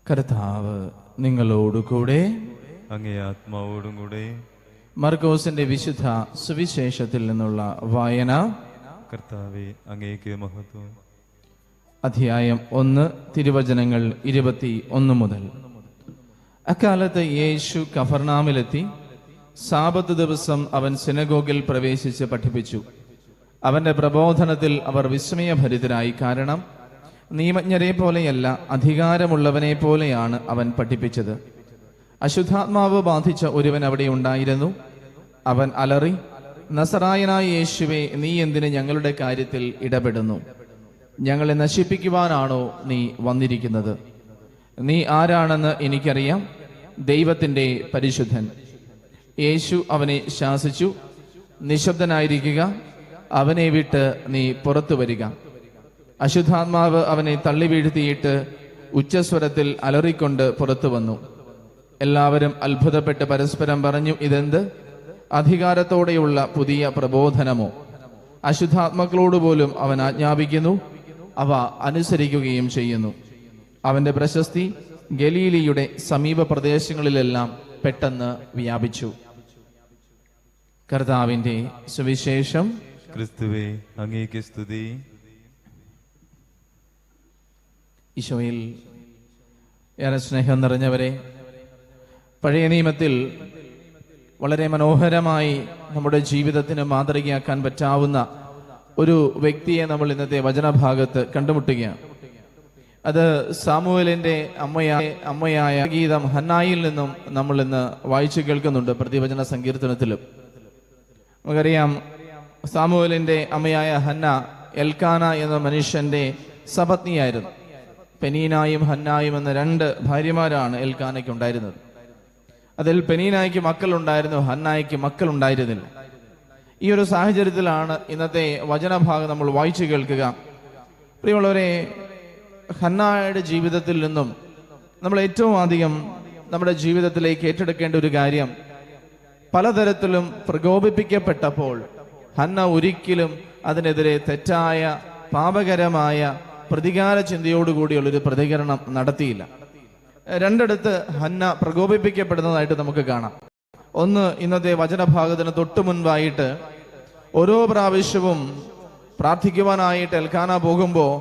കർത്താവ് നിങ്ങളോടുകൂടെ. അങ്ങേ ആത്മാവോടും കൂടെ. മർക്കോസിന്റെ വിശുദ്ധ സുവിശേഷത്തിൽ നിന്നുള്ള വായന. കർത്താവേ, അങ്ങേക്ക് മഹത്വം. അധ്യായം 1, തിരുവചനങ്ങൾ 21 മുതൽ. അക്കാലത്ത് യേശു കഫർനാമിലെത്തി. സാബത്ത് ദിവസം അവൻ സിനഗോഗിൽ പ്രവേശിച്ച് പഠിപ്പിച്ചു. അവന്റെ പ്രബോധനത്തിൽ അവർ വിസ്മയഭരിതരായി. കാരണം നിയമജ്ഞരെ പോലെയല്ല, അധികാരമുള്ളവനെ പോലെയാണ് അവൻ പഠിപ്പിച്ചത്. അശുദ്ധാത്മാവ് ബാധിച്ച ഒരുവൻ അവിടെ ഉണ്ടായിരുന്നു. അവൻ അലറി, നസറായനായ യേശുവേ, നീ എന്തിന് ഞങ്ങളുടെ കാര്യത്തിൽ ഇടപെടുന്നു? ഞങ്ങളെ നശിപ്പിക്കുവാനാണോ നീ വന്നിരിക്കുന്നത്? നീ ആരാണെന്ന് എനിക്കറിയാം, ദൈവത്തിൻ്റെ പരിശുദ്ധൻ. യേശു അവനെ ശാസിച്ചു, നിശബ്ദനായിരിക്കുക, അവനെ വിട്ട് നീ പുറത്തു വരിക. അശുദ്ധാത്മാവ് അവനെ തള്ളി വീഴ്ത്തിയിട്ട് ഉച്ചസ്വരത്തിൽ അലറിക്കൊണ്ട് പുറത്തു വന്നു. എല്ലാവരും അത്ഭുതപ്പെട്ട് പരസ്പരം പറഞ്ഞു, ഇതെന്ത് അധികാരത്തോടെയുള്ള പുതിയ പ്രബോധനമോ? അശുദ്ധാത്മാക്കളോട് പോലും അവൻ ആജ്ഞാപിക്കുന്നു, അവ അനുസരിക്കുകയും ചെയ്യുന്നു. അവന്റെ പ്രശസ്തി ഗലീലിയുടെ സമീപ പ്രദേശങ്ങളിലെല്ലാം പെട്ടെന്ന് വ്യാപിച്ചു. കർത്താവിന്റെ സുവിശേഷം. ക്രിസ്തുവേ, അങ്ങേക്ക് സ്തുതി. ഈശോയിൽ ഏറെ സ്നേഹം നിറഞ്ഞവരെ, പഴയ നിയമത്തിൽ വളരെ മനോഹരമായി നമ്മുടെ ജീവിതത്തിന് മാതൃകയാക്കാൻ പറ്റാവുന്ന ഒരു വ്യക്തിയെ നമ്മൾ ഇന്നത്തെ വചനഭാഗത്ത് കണ്ടുമുട്ടുകയാണ്. അത് സാമുവേലിന്റെ അമ്മയായ ഗീതം ഹന്നായിൽ നിന്നും നമ്മൾ ഇന്ന് വായിച്ചു കേൾക്കുന്നുണ്ട്. പ്രതിവചന സങ്കീർത്തനത്തിലും നമുക്കറിയാം, സാമുവേലിന്റെ അമ്മയായ ഹന്ന എൽക്കാന എന്ന മനുഷ്യന്റെ സപത്നിയായിരുന്നു. പെനീനായും ഹന്നായും എന്ന 2 ഭാര്യമാരാണ് എൽക്കാനയ്ക്ക് ഉണ്ടായിരുന്നത്. അതിൽ പെനീനായ്ക്ക് മക്കളുണ്ടായിരുന്നു, ഹന്നായ്ക്ക് മക്കളുണ്ടായിരുന്നില്ല. ഈ ഒരു സാഹചര്യത്തിലാണ് ഇന്നത്തെ വചനഭാഗം നമ്മൾ വായിച്ചു കേൾക്കുക. പ്രിയമുള്ളവരെ, ഹന്നായുടെ ജീവിതത്തിൽ നിന്നും നമ്മൾ ഏറ്റവും അധികം നമ്മുടെ ജീവിതത്തിലേക്ക് ഏറ്റെടുക്കേണ്ട ഒരു കാര്യം, പലതരത്തിലും പ്രകോപിപ്പിക്കപ്പെട്ടപ്പോൾ ഹന്ന ഒരിക്കലും അതിനെതിരെ തെറ്റായ പാപകരമായ പ്രതികാര ചിന്തയോടുകൂടിയുള്ളൊരു പ്രതികരണം നടത്തിയില്ല. 2 ഹന്ന പ്രകോപിപ്പിക്കപ്പെടുന്നതായിട്ട് നമുക്ക് കാണാം. ഒന്ന്, ഇന്നത്തെ വചനഭാഗത്തിന് തൊട്ടു മുൻപായിട്ട് ഓരോ പ്രാവശ്യവും പ്രാർത്ഥിക്കുവാനായിട്ട് എൽക്കാന പോകുമ്പോൾ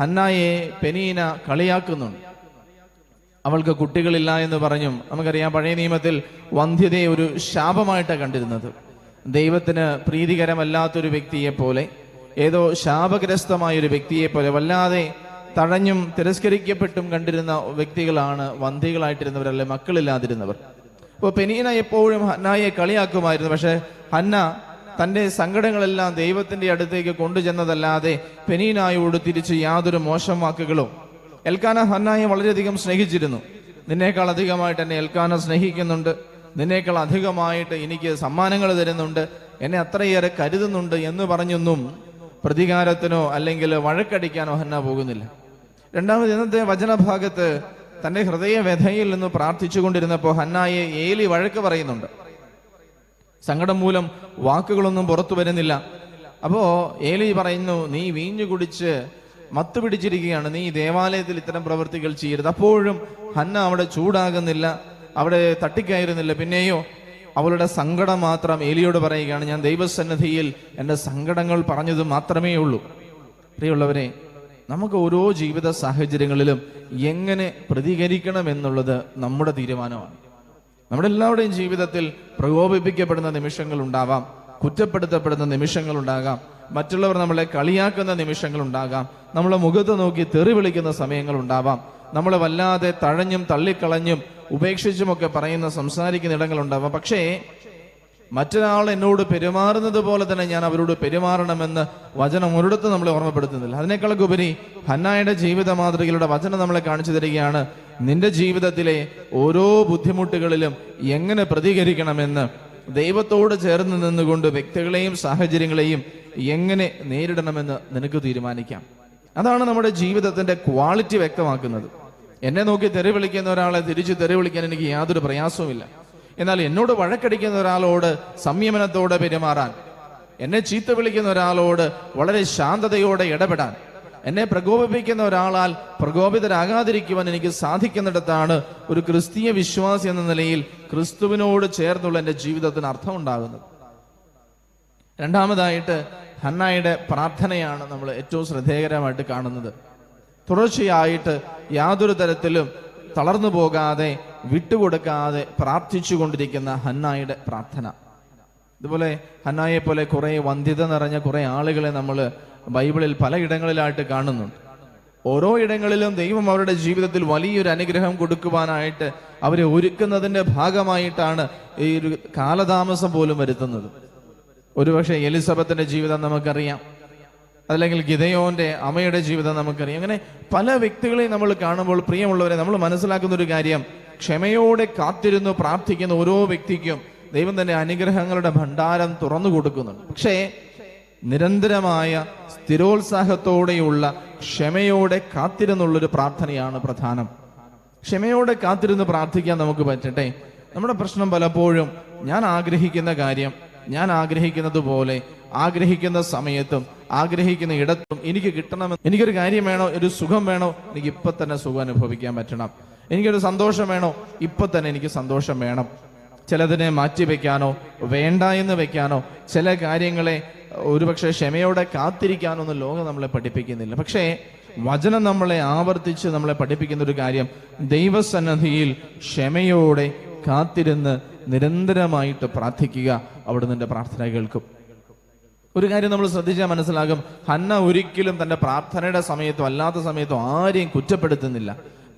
ഹന്നായെ പെനീന കളിയാക്കുന്നുണ്ട്. അവൾക്ക് കുട്ടികളില്ല എന്ന് പറഞ്ഞും. നമുക്കറിയാം, പഴയ നിയമത്തിൽ വന്ധ്യതയെ ഒരു ശാപമായിട്ടാണ് കണ്ടിരുന്നത്. ദൈവത്തിന് പ്രീതികരമല്ലാത്തൊരു വ്യക്തിയെ പോലെ, ഏതോ ശാപഗ്രസ്തമായ ഒരു വ്യക്തിയെ പോലെ വല്ലാതെ തഴഞ്ഞും തിരസ്കരിക്കപ്പെട്ടും കണ്ടിരുന്ന വ്യക്തികളാണ് വന്ധ്യകളായിട്ടിരുന്നവരല്ലേ, മക്കളില്ലാതിരുന്നവർ. അപ്പോൾ പെനീന എപ്പോഴും ഹന്നായെ കളിയാക്കുമായിരുന്നു. പക്ഷെ ഹന്ന തൻ്റെ സങ്കടങ്ങളെല്ലാം ദൈവത്തിന്റെ അടുത്തേക്ക് കൊണ്ടുചെന്നതല്ലാതെ പെനീനായോട് തിരിച്ച് യാതൊരു മോശം വാക്കുകളോ. എൽക്കാന ഹന്നായെ വളരെയധികം സ്നേഹിച്ചിരുന്നു. നിന്നേക്കാൾ അധികമായിട്ട് എന്നെ എൽക്കാന സ്നേഹിക്കുന്നുണ്ട്, നിന്നേക്കാൾ അധികമായിട്ട് എനിക്ക് സമ്മാനങ്ങൾ തരുന്നുണ്ട്, എന്നെ അത്രയേറെ കരുതുന്നുണ്ട് എന്ന് പറഞ്ഞൊന്നും പ്രതികാരത്തിനോ അല്ലെങ്കിൽ വഴക്കടിക്കാനോ ഹന്ന പോകുന്നില്ല. രണ്ടാമത്, ഇന്നത്തെ വചനഭാഗത്ത് തന്റെ ഹൃദയവ്യഥയിൽ നിന്ന് പ്രാർത്ഥിച്ചുകൊണ്ടിരുന്നപ്പോൾ ഹന്നായെ ഏലി വഴക്ക് പറയുന്നുണ്ട്. സങ്കടം മൂലം വാക്കുകളൊന്നും പുറത്തു വരുന്നില്ല. അപ്പോ ഏലി പറയുന്നു, നീ വീഞ്ഞു കുടിച്ച് മത്ത് പിടിച്ചിരിക്കുകയാണ്, നീ ദേവാലയത്തിൽ ഇത്തരം പ്രവൃത്തികൾ ചെയ്യരുത്. അപ്പോഴും ഹന്ന അവിടെ ചൂടാകുന്നില്ല, അവിടെ തട്ടിക്കയറുന്നില്ല. പിന്നെയോ അവളുടെ സങ്കടം മാത്രം ഏലിയോട് പറയുകയാണ്, ഞാൻ ദൈവസന്നിധിയിൽ എൻ്റെ സങ്കടങ്ങൾ പറഞ്ഞത് മാത്രമേ ഉള്ളൂ. പ്രിയമുള്ളവരെ, നമുക്ക് ഓരോ ജീവിത സാഹചര്യങ്ങളിലും എങ്ങനെ പ്രതികരിക്കണം എന്നുള്ളത് നമ്മുടെ തീരുമാനമാണ്. നമ്മുടെ എല്ലാവരുടെയും ജീവിതത്തിൽ പ്രകോപിപ്പിക്കപ്പെടുന്ന നിമിഷങ്ങൾ ഉണ്ടാവാം, കുറ്റപ്പെടുത്തപ്പെടുന്ന നിമിഷങ്ങൾ ഉണ്ടാകാം, മറ്റുള്ളവർ നമ്മളെ കളിയാക്കുന്ന നിമിഷങ്ങൾ ഉണ്ടാകാം, നമ്മളെ മുഖത്ത് നോക്കി തെറി വിളിക്കുന്ന സമയങ്ങൾ ഉണ്ടാവാം, നമ്മളെ വല്ലാതെ തഴഞ്ഞും തള്ളിക്കളഞ്ഞും ഉപേക്ഷിച്ചുമൊക്കെ സംസാരിക്കുന്ന ഇടങ്ങൾ ഉണ്ടാവാം. പക്ഷേ മറ്റൊരാൾ എന്നോട് പെരുമാറുന്നത് പോലെ തന്നെ ഞാൻ അവരോട് പെരുമാറണമെന്ന് വചനം ഒരിടത്ത് നമ്മളെ ഓർമ്മപ്പെടുത്തുന്നില്ല. അതിനേക്കാളൊക്കെ ഉപരി ഹന്നായുടെ ജീവിത മാതൃകയിലൂടെ വചനം നമ്മളെ കാണിച്ചു തരികയാണ്, നിന്റെ ജീവിതത്തിലെ ഓരോ ബുദ്ധിമുട്ടുകളിലും എങ്ങനെ പ്രതികരിക്കണമെന്ന്, ദൈവത്തോട് ചേർന്ന് നിന്നുകൊണ്ട് വ്യക്തികളെയും സാഹചര്യങ്ങളെയും എങ്ങനെ നേരിടണമെന്ന് നിനക്ക് തീരുമാനിക്കാം. അതാണ് നമ്മുടെ ജീവിതത്തിന്റെ ക്വാളിറ്റി വ്യക്തമാക്കുന്നത്. എന്നെ നോക്കി തെറി വിളിക്കുന്ന ഒരാളെ തിരിച്ച് തെറി വിളിക്കാൻ എനിക്ക് യാതൊരു പ്രയാസവുമില്ല. എന്നാൽ എന്നോട് വഴക്കടിക്കുന്ന ഒരാളോട് സംയമനത്തോടെ പെരുമാറാൻ, എന്നെ ചീത്ത വിളിക്കുന്ന ഒരാളോട് വളരെ ശാന്തതയോടെ ഇടപെടാൻ, എന്നെ പ്രകോപിപ്പിക്കുന്ന ഒരാളാൽ പ്രകോപിതരാകാതിരിക്കുവാൻ എനിക്ക് സാധിക്കുന്നിടത്താണ് ഒരു ക്രിസ്തീയ വിശ്വാസി എന്ന നിലയിൽ ക്രിസ്തുവിനോട് ചേർന്നുള്ള എൻ്റെ ജീവിതത്തിന് അർത്ഥം ഉണ്ടാകുന്നത്. രണ്ടാമതായിട്ട് ഹന്നായുടെ പ്രാർത്ഥനയാണ് നമ്മൾ ഏറ്റവും ശ്രദ്ധേയകരമായിട്ട് കാണുന്നത്. തുടർച്ചയായിട്ട് യാതൊരു തരത്തിലും തളർന്നു പോകാതെ വിട്ടുകൊടുക്കാതെ പ്രാർത്ഥിച്ചു കൊണ്ടിരിക്കുന്ന ഹന്നായുടെ പ്രാർത്ഥന. ഇതുപോലെ ഹന്നായെ പോലെ കുറെ വന്ധ്യത നിറഞ്ഞ കുറെ ആളുകളെ നമ്മൾ ബൈബിളിൽ പലയിടങ്ങളിലായിട്ട് കാണുന്നുണ്ട്. ഓരോ ഇടങ്ങളിലും ദൈവം അവരുടെ ജീവിതത്തിൽ വലിയൊരു അനുഗ്രഹം കൊടുക്കുവാനായിട്ട് അവരെ ഒരുക്കുന്നതിന്റെ ഭാഗമായിട്ടാണ് ഈ ഒരു കാലതാമസം പോലും വരുത്തുന്നത്. ഒരുപക്ഷെ എലിസബത്തിന്റെ ജീവിതം നമുക്കറിയാം, അല്ലെങ്കിൽ ഗിദെയോന്റെ അമ്മയുടെ ജീവിതം നമുക്കറിയാം. അങ്ങനെ പല വ്യക്തികളെയും നമ്മൾ കാണുമ്പോൾ പ്രിയമുള്ളവരെ, നമ്മൾ മനസ്സിലാക്കുന്ന ഒരു കാര്യം, ക്ഷമയോടെ കാത്തിരുന്നു പ്രാർത്ഥിക്കുന്ന ഓരോ വ്യക്തിക്കും ദൈവം തന്നെ അനുഗ്രഹങ്ങളുടെ ഭണ്ഡാരം തുറന്നു കൊടുക്കുന്നുണ്ട്. പക്ഷേ നിരന്തരമായ സ്ഥിരോത്സാഹത്തോടെയുള്ള ക്ഷമയോടെ കാത്തിരുന്നുള്ളൊരു പ്രാർത്ഥനയാണ് പ്രധാനം. ക്ഷമയോടെ കാത്തിരുന്ന് പ്രാർത്ഥിക്കാൻ നമുക്ക് പറ്റട്ടെ. നമ്മുടെ പ്രശ്നം പലപ്പോഴും ഞാൻ ആഗ്രഹിക്കുന്ന കാര്യം ഞാൻ ആഗ്രഹിക്കുന്നത് പോലെ ആഗ്രഹിക്കുന്ന സമയത്തും ആഗ്രഹിക്കുന്ന ഇടത്തും എനിക്ക് കിട്ടണമെന്ന്, എനിക്കൊരു കാര്യം വേണോ, ഒരു സുഖം വേണോ, എനിക്ക് ഇപ്പൊ തന്നെ സുഖം അനുഭവിക്കാൻ പറ്റണം. എനിക്കൊരു സന്തോഷം വേണോ, ഇപ്പൊ തന്നെ എനിക്ക് സന്തോഷം വേണം. ചിലതിനെ മാറ്റിവെക്കാനോ വേണ്ട എന്ന് വെക്കാനോ, ചില കാര്യങ്ങളെ ഒരുപക്ഷെ ക്ഷമയോടെ കാത്തിരിക്കാനൊന്നും ലോകം നമ്മളെ പഠിപ്പിക്കുന്നില്ല. പക്ഷേ വചനം നമ്മളെ ആവർത്തിച്ച് നമ്മളെ പഠിപ്പിക്കുന്ന ഒരു കാര്യം, ദൈവസന്നിധിയിൽ ക്ഷമയോടെ കാത്തിരുന്ന് നിരന്തരമായിട്ട് പ്രാർത്ഥിക്കുക. അവിടെ നിന്റെ പ്രാർത്ഥന കേൾക്കും. ഒരു കാര്യം നമ്മൾ ശ്രദ്ധിച്ചാൽ മനസ്സിലാകും, ഹന്ന ഒരിക്കലും തന്റെ പ്രാർത്ഥനയുടെ സമയത്തോ അല്ലാത്ത സമയത്തോ ആരെയും കുറ്റപ്പെടുത്തുന്നില്ല.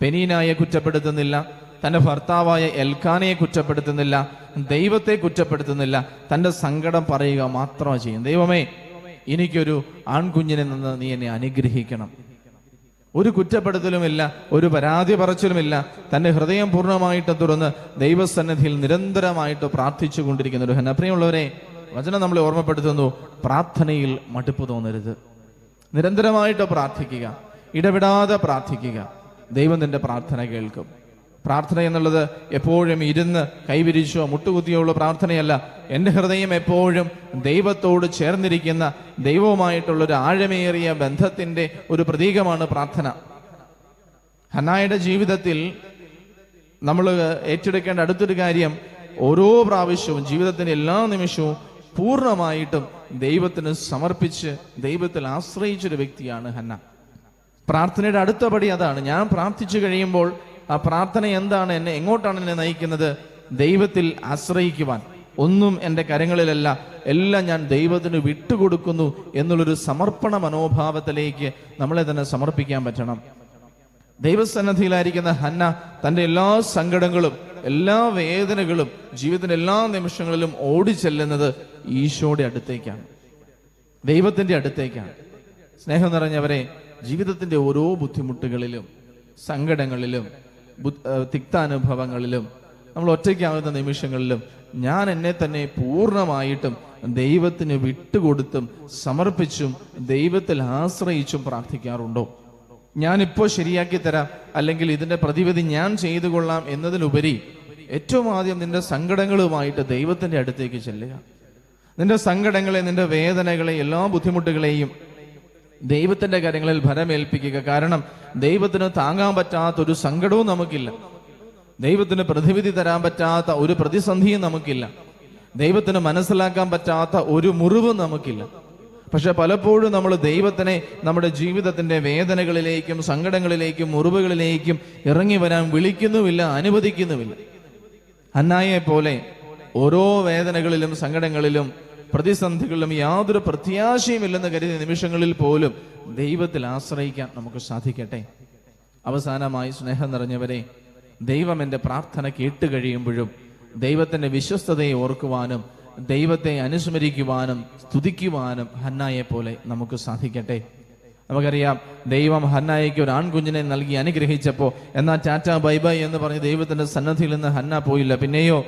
പെനീനായെ കുറ്റപ്പെടുത്തുന്നില്ല, തന്റെ ഭർത്താവായ എൽക്കാനയെ കുറ്റപ്പെടുത്തുന്നില്ല, ദൈവത്തെ കുറ്റപ്പെടുത്തുന്നില്ല. തന്റെ സങ്കടം പറയുക മാത്രമാണ് ചെയ്യും. ദൈവമേ, എനിക്കൊരു ആൺകുഞ്ഞിനെ നിന്ന് നീ എന്നെ അനുഗ്രഹിക്കണം. ഒരു കുറ്റപ്പെടുത്തലുമില്ല, ഒരു പരാതി പറച്ചിലുമില്ല. തന്റെ ഹൃദയം പൂർണ്ണമായിട്ട് തുറന്ന് ദൈവസന്നിധിയിൽ നിരന്തരമായിട്ട് പ്രാർത്ഥിച്ചു കൊണ്ടിരിക്കുന്ന ഒരു ഹന്ന. പ്രിയമുള്ളവരെ, വചനം നമ്മളെ ഓർമ്മപ്പെടുത്തുന്നു, പ്രാർത്ഥനയിൽ മടുപ്പ് തോന്നരുത്. നിരന്തരമായിട്ട് പ്രാർത്ഥിക്കുക, ഇടപെടാതെ പ്രാർത്ഥിക്കുക. ദൈവം നിന്റെ പ്രാർത്ഥന കേൾക്കും. പ്രാർത്ഥന എന്നുള്ളത് എപ്പോഴും ഇരുന്ന് കൈവിരിച്ചോ മുട്ടുകുത്തിയോ ഉള്ള പ്രാർത്ഥനയല്ല. എൻ്റെ ഹൃദയം എപ്പോഴും ദൈവത്തോട് ചേർന്നിരിക്കുന്ന ദൈവവുമായിട്ടുള്ളൊരു ആഴമേറിയ ബന്ധത്തിന്റെ ഒരു പ്രതീകമാണ് പ്രാർത്ഥന. ഹന്നായുടെ ജീവിതത്തിൽ നമ്മൾ ഏറ്റെടുക്കേണ്ട അടുത്തൊരു കാര്യം, ഓരോ പ്രാവശ്യവും ജീവിതത്തിന്റെ എല്ലാ നിമിഷവും പൂർണ്ണമായിട്ടും ദൈവത്തിന് സമർപ്പിച്ച് ദൈവത്തിൽ ആശ്രയിച്ചൊരു വ്യക്തിയാണ് ഹന്ന. പ്രാർത്ഥനയുടെ അടുത്ത പടി അതാണ്. ഞാൻ പ്രാർത്ഥിച്ചു കഴിയുമ്പോൾ ആ പ്രാർത്ഥന എന്താണ്, എങ്ങോട്ടാണ് എന്നെ നയിക്കുന്നത്? ദൈവത്തിൽ ആശ്രയിക്കുവാൻ. ഒന്നും എൻ്റെ കരങ്ങളിലല്ല, എല്ലാം ഞാൻ ദൈവത്തിന് വിട്ടുകൊടുക്കുന്നു എന്നുള്ളൊരു സമർപ്പണ മനോഭാവത്തിലേക്ക് നമ്മളെ തന്നെ സമർപ്പിക്കാൻ പറ്റണം. ദൈവസന്നിധിയിലായിരിക്കുന്ന ഹന്ന തൻ്റെ എല്ലാ സങ്കടങ്ങളും എല്ലാ വേദനകളും ജീവിതത്തിന്റെ എല്ലാ നിമിഷങ്ങളിലും ഓടിച്ചെല്ലുന്നത് ഈശോയുടെ അടുത്തേക്കാണ്, ദൈവത്തിന്റെ അടുത്തേക്കാണ്. സ്നേഹം നിറഞ്ഞവരെ, ജീവിതത്തിന്റെ ഓരോ ബുദ്ധിമുട്ടുകളിലും സങ്കടങ്ങളിലും തിക്താനുഭവങ്ങളിലും നമ്മൾ ഒറ്റയ്ക്കാവുന്ന നിമിഷങ്ങളിലും ഞാൻ എന്നെ തന്നെ പൂർണ്ണമായിട്ടും ദൈവത്തിന് വിട്ടുകൊടുത്തും സമർപ്പിച്ചും ദൈവത്തിൽ ആശ്രയിച്ചും പ്രാർത്ഥിക്കാറുണ്ടോ? ഞാനിപ്പോൾ ശരിയാക്കി തരാം, അല്ലെങ്കിൽ ഇതിന്റെ പ്രതിവിധി ഞാൻ ചെയ്തു കൊള്ളാം എന്നതിലുപരി ഏറ്റവും ആദ്യം നിന്റെ സങ്കടങ്ങളുമായിട്ട് ദൈവത്തിന്റെ അടുത്തേക്ക് ചെല്ലുക. നിന്റെ സങ്കടങ്ങളെ, നിന്റെ വേദനകളെ, എല്ലാ ബുദ്ധിമുട്ടുകളെയും ദൈവത്തിന്റെ കാര്യങ്ങളിൽ ഭരമേൽപ്പിക്കുക. കാരണം ദൈവത്തിന് താങ്ങാൻ പറ്റാത്ത ഒരു സങ്കടവും നമുക്കില്ല. ദൈവത്തിന് പ്രതിവിധി തരാൻ പറ്റാത്ത ഒരു പ്രതിസന്ധിയും നമുക്കില്ല. ദൈവത്തിന് മനസ്സിലാക്കാൻ പറ്റാത്ത ഒരു മുറിവും നമുക്കില്ല. പക്ഷെ പലപ്പോഴും നമ്മൾ ദൈവത്തിനെ നമ്മുടെ ജീവിതത്തിന്റെ വേദനകളിലേക്കും സങ്കടങ്ങളിലേക്കും മുറിവുകളിലേക്കും ഇറങ്ങി വരാൻ വിളിക്കുന്നുമില്ല, അനുവദിക്കുന്നുമില്ല. ഹന്നായെ പോലെ ഓരോ വേദനകളിലും സങ്കടങ്ങളിലും പ്രതിസന്ധികളിലും യാതൊരു പ്രത്യാശയും ഇല്ലെന്ന് കരുതിയ നിമിഷങ്ങളിൽ പോലും ദൈവത്തിൽ ആശ്രയിക്കാൻ നമുക്ക് സാധിക്കട്ടെ. അവസാനമായി സ്നേഹം നിറഞ്ഞവരെ, ദൈവം എൻ്റെ പ്രാർത്ഥന കേട്ടുകഴിയുമ്പോഴും ദൈവത്തിന്റെ വിശ്വസ്തതയെ ഓർക്കുവാനും ദൈവത്തെ അനുസ്മരിക്കുവാനും സ്തുതിക്കുവാനും ഹന്നായെ പോലെ നമുക്ക് സാധിക്കട്ടെ. നമുക്കറിയാം, ദൈവം ഹന്നായിക്ക് ഒരു ആൺകുഞ്ഞിനെ നൽകി അനുഗ്രഹിച്ചപ്പോൾ എന്നാൽ ടാറ്റാ ബൈ ബൈ എന്ന് പറഞ്ഞ് ദൈവത്തിന്റെ സന്നദ്ധിയിൽ നിന്ന് ഹന്ന പോയില്ല. പിന്നെയോ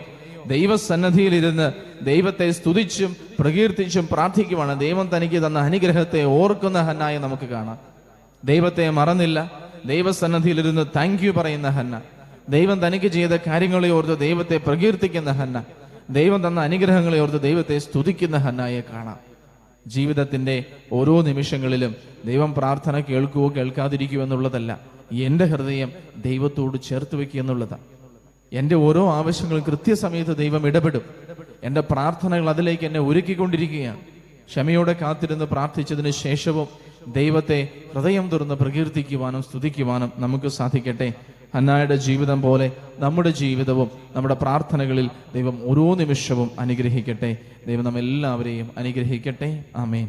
ദൈവസന്നദ്ധിയിലിരുന്ന് ദൈവത്തെ സ്തുതിച്ചും പ്രകീർത്തിച്ചും പ്രാർത്ഥിക്കുവാണ്. ദൈവം തനിക്ക് തന്ന അനുഗ്രഹത്തെ ഓർക്കുന്ന ഹന്നായെ നമുക്ക് കാണാം. ദൈവത്തെ മറന്നില്ല, ദൈവസന്നദ്ധിയിലിരുന്ന് താങ്ക് യു പറയുന്ന ഹന്ന, ദൈവം തനിക്ക് ചെയ്ത കാര്യങ്ങളെ ഓർത്ത് ദൈവത്തെ പ്രകീർത്തിക്കുന്ന ഹന്ന, ദൈവം തന്ന അനുഗ്രഹങ്ങളെ ഓർത്ത് ദൈവത്തെ സ്തുതിക്കുന്ന ഹന്നായെ കാണാം. ജീവിതത്തിൻ്റെ ഓരോ നിമിഷങ്ങളിലും ദൈവം പ്രാർത്ഥന കേൾക്കുവോ കേൾക്കാതിരിക്കുവോ എന്നുള്ളതല്ല, എൻ്റെ ഹൃദയം ദൈവത്തോട് ചേർത്ത് വയ്ക്കുക എന്നുള്ളതാണ്. എൻ്റെ ഓരോ ആവശ്യങ്ങളും കൃത്യസമയത്ത് ദൈവം ഇടപെടും. എൻ്റെ പ്രാർത്ഥനകൾ അതിലേക്ക് എന്നെ ഒരുക്കിക്കൊണ്ടിരിക്കുകയാണ്. ക്ഷമയോടെ കാത്തിരുന്ന് പ്രാർത്ഥിച്ചതിന് ശേഷവും ദൈവത്തെ ഹൃദയം തുറന്ന് പ്രകീർത്തിക്കുവാനും സ്തുതിക്കുവാനും നമുക്ക് സാധിക്കട്ടെ. ഹന്നായുടെ ജീവിതം പോലെ നമ്മുടെ ജീവിതവും നമ്മുടെ പ്രാർത്ഥനകളിൽ ദൈവം ഓരോ നിമിഷവും അനുഗ്രഹിക്കട്ടെ. ദൈവം നമ്മെല്ലാവരെയും അനുഗ്രഹിക്കട്ടെ. ആമേൻ.